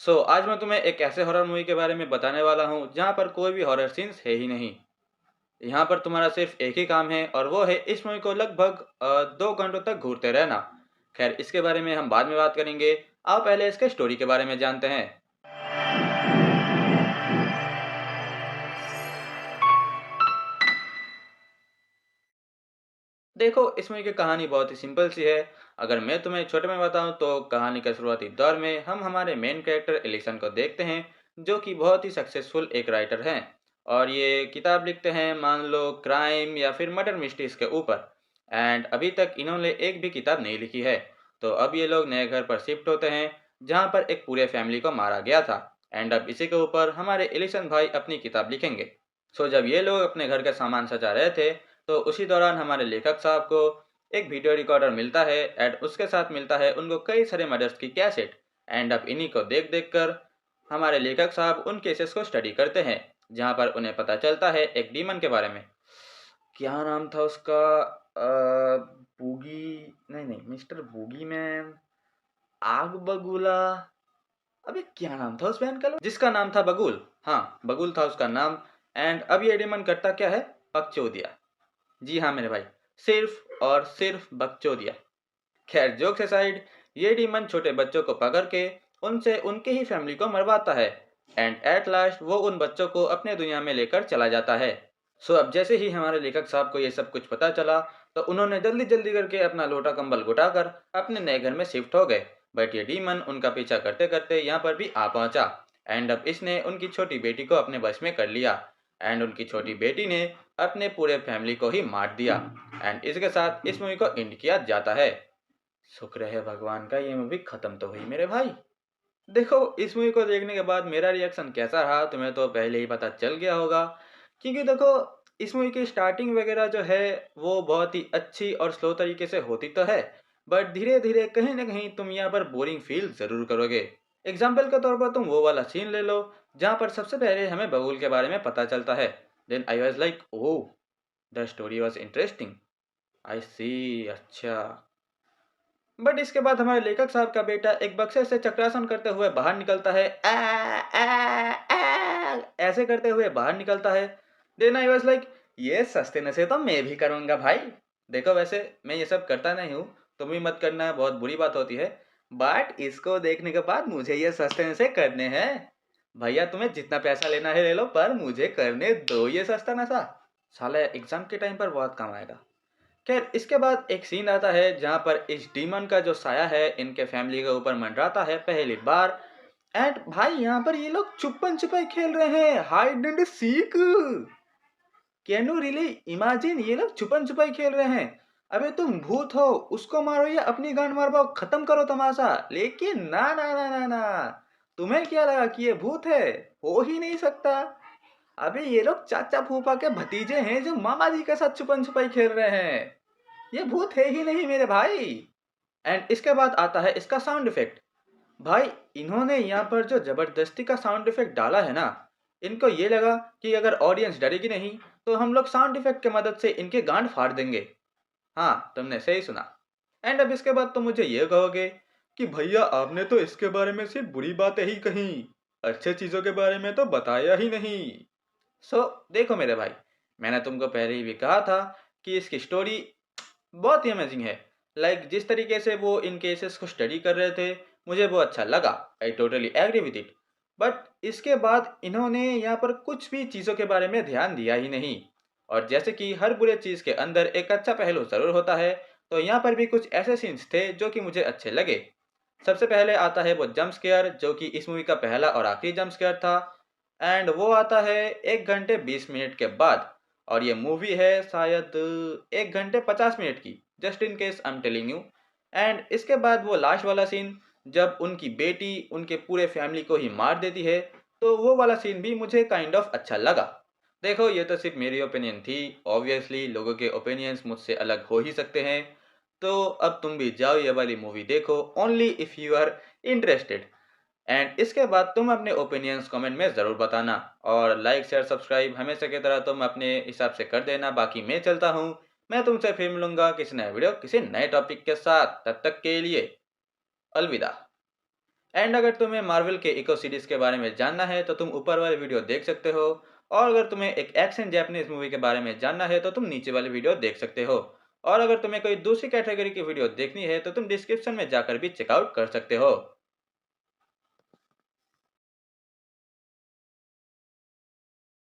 आज मैं तुम्हें एक ऐसे हॉरर मूवी के बारे में बताने वाला हूँ जहाँ पर कोई भी हॉरर सीन्स है ही नहीं। यहाँ पर तुम्हारा सिर्फ एक ही काम है और वो है इस मूवी को लगभग 2 घंटों तक घूरते रहना। खैर, इसके बारे में हम बाद में बात करेंगे। आओ पहले इसके स्टोरी के बारे में जानते हैं। देखो, इस मूवी की कहानी बहुत ही सिंपल सी है। अगर मैं तुम्हें छोटे में बताऊं तो कहानी के शुरुआती दौर में हम हमारे मेन कैरेक्टर एलिसन को देखते हैं, जो कि बहुत ही सक्सेसफुल एक राइटर हैं और ये किताब लिखते हैं, मान लो क्राइम या फिर मर्डर मिस्ट्रीज के ऊपर। एंड अभी तक इन्होंने एक भी किताब नहीं लिखी है। तो अब ये लोग नए घर पर शिफ्ट होते हैं जहाँ पर एक पूरे फैमिली को मारा गया था। एंड अब इसी के ऊपर हमारे एलिसन भाई अपनी किताब लिखेंगे। जब ये लोग अपने घर का सामान सजा रहे थे तो उसी दौरान हमारे लेखक साहब को एक वीडियो रिकॉर्डर मिलता है एंड उसके साथ मिलता है उनको कई सारे मर्डर्स की कैसेट। एंड अब इन्हीं को देख देख कर हमारे लेखक साहब उन केसेस को स्टडी करते हैं, जहाँ पर उन्हें पता चलता है एक डीमन के बारे में। क्या नाम था उसका? बूगी, नहीं नहीं, मिस्टर बूगी मैन, आग बगुला। अबे क्या नाम था उस वैन का, जिसका नाम था बगुल। हाँ, बगुल था उसका नाम। एंड अब ये डीमन करता क्या है? बकचोदिया। जी हाँ मेरे भाई, सिर्फ और सिर्फ बकचोदिया। खैर, जोक्स असाइड, ये डीमन छोटे बच्चों को पकड़ के उनसे उनके ही फैमिली को मरवाता है। एंड एट लास्ट वो उन बच्चों को अपने दुनिया में लेकर चला जाता है। अब जैसे ही हमारे लेखक साहब को ये सब कुछ पता चला तो उन्होंने जल्दी जल्दी करके अपना लोटा कंबल घुटाकर अपने नए घर में शिफ्ट हो गए। बट ये डीमन उनका पीछा करते करते यहाँ पर भी आ पहुंचा। एंड अब इसने उनकी छोटी बेटी को अपने बस में कर लिया। एंड उनकी छोटी बेटी ने अपने पूरे फैमिली को ही मार दिया। एंड इसके साथ इस मूवी को एंड किया जाता है। शुक्र है भगवान का, ये मूवी खत्म तो हुई मेरे भाई। देखो, इस मूवी को देखने के बाद मेरा रिएक्शन कैसा रहा तुम्हें तो पहले ही पता चल गया होगा। क्योंकि देखो, इस मूवी की स्टार्टिंग वगैरह जो है वो बहुत ही अच्छी और स्लो तरीके से होती तो है, बट धीरे धीरे कहीं ना कहीं तुम यहाँ पर बोरिंग फील जरूर करोगे। एग्जाम्पल के तौर पर तुम वो वाला सीन ले लो जहाँ पर सबसे पहले हमें बबूल के बारे में पता चलता है। Then I was like, oh, the story was interesting, I see, अच्छा। बट इसके बाद हमारे लेखक साहब का बेटा एक बक्से से चक्रासन करते हुए बाहर निकलता है। ऐसे करते हुए बाहर निकलता है। देन आई वाज लाइक, ये सस्ते नशे तो मैं भी करूंगा भाई। देखो, वैसे मैं ये सब करता नहीं हूँ, तुम भी मत करना, बहुत बुरी बात होती है। बट इसको देखने के बाद मुझे ये सस्ते नशे करने हैं। भैया, तुम्हें जितना पैसा लेना है ले लो, पर मुझे करने दो ये सस्ता नशा। साला एग्जाम के टाइम पर बहुत काम आएगा। खैर, इसके बाद एक सीन आता है जहाँ पर इस डीमन का जो साया है इनके फैमिली के ऊपर मंडराता है पहली बार। एंड भाई, यहाँ पर ये लोग छुपन छुपाई खेल रहे हैं, hide and seek. Can you really imagine, ये लोग छुपन छुपाई खेल रहे हैं। अबे तुम भूत हो, उसको मारो या अपनी गांड मारवाओ, खत्म करो तमाशा। लेकिन ना ना ना ना ना, तुम्हें क्या लगा कि ये भूत है? हो ही नहीं सकता। अबे ये लोग चाचा फूफा के भतीजे हैं जो मामा जी के साथ छुपन छुपाई खेल रहे हैं। ये भूत है ही नहीं मेरे भाई। एंड इसके बाद आता है इसका साउंड इफेक्ट। भाई, इन्होंने यहाँ पर जो जबरदस्ती का साउंड इफेक्ट डाला है ना, इनको ये लगा कि अगर ऑडियंस डरेगी नहीं तो हम लोग साउंड इफेक्ट की मदद से इनके गांड फाड़ देंगे। हाँ, तुमने सही सुना। एंड अब इसके बाद तो मुझे ये कहोगे कि भैया आपने तो इसके बारे में सिर्फ बुरी बातें ही कही, अच्छे चीजों के बारे में तो बताया ही नहीं। देखो मेरे भाई, मैंने तुमको पहले ही भी कहा था कि इसकी स्टोरी बहुत ही अमेजिंग है। जिस तरीके से वो इन केसेस को स्टडी कर रहे थे, मुझे वो अच्छा लगा। I totally agree with it. But इसके बाद इन्होंने यहाँ पर कुछ भी चीज़ों के बारे में ध्यान दिया ही नहीं। और जैसे कि हर बुरे चीज़ के अंदर एक अच्छा पहलू ज़रूर होता है, तो यहाँ पर भी कुछ ऐसे सीन्स थे जो कि मुझे अच्छे लगे। सबसे पहले आता है वो जंप स्केयर, जो कि इस मूवी का पहला और आखिरी जंप स्केयर था। एंड वो आता है 1 घंटे 20 मिनट के बाद। और ये मूवी है शायद 1 घंटे 50 मिनट की, just in case I am telling you. And इसके बाद वो लास्ट वाला सीन, जब उनकी बेटी उनके पूरे फैमिली को ही मार देती है, तो वो वाला सीन भी मुझे काइंड ऑफ अच्छा लगा। देखो, ये तो सिर्फ मेरी ओपिनियन थी। ऑब्वियसली लोगों के ओपिनियंस मुझसे अलग हो ही सकते हैं। तो अब तुम भी जाओ ये वाली मूवी देखो, only if you are interested. And इसके बाद तुम अपने ओपिनियंस कमेंट में ज़रूर बताना। और लाइक शेयर सब्सक्राइब हमेशा की तरह तुम अपने हिसाब से कर देना। बाकी मैं चलता हूँ, मैं तुमसे फिर मिलूंगा किसी नए वीडियो किसी नए टॉपिक के साथ। तब तक के लिए अलविदा। एंड अगर तुम्हें मार्वल के इको सीरीज के बारे में जानना है तो तुम ऊपर वाले वीडियो देख सकते हो, और अगर तुम्हें एक एक्शन जैपनीज मूवी के बारे में जानना है तो तुम नीचे वाले वीडियो देख सकते हो, और अगर तुम्हें कोई दूसरी कैटेगरी की वीडियो देखनी है तो तुम डिस्क्रिप्शन में जाकर भी चेकआउट कर सकते हो।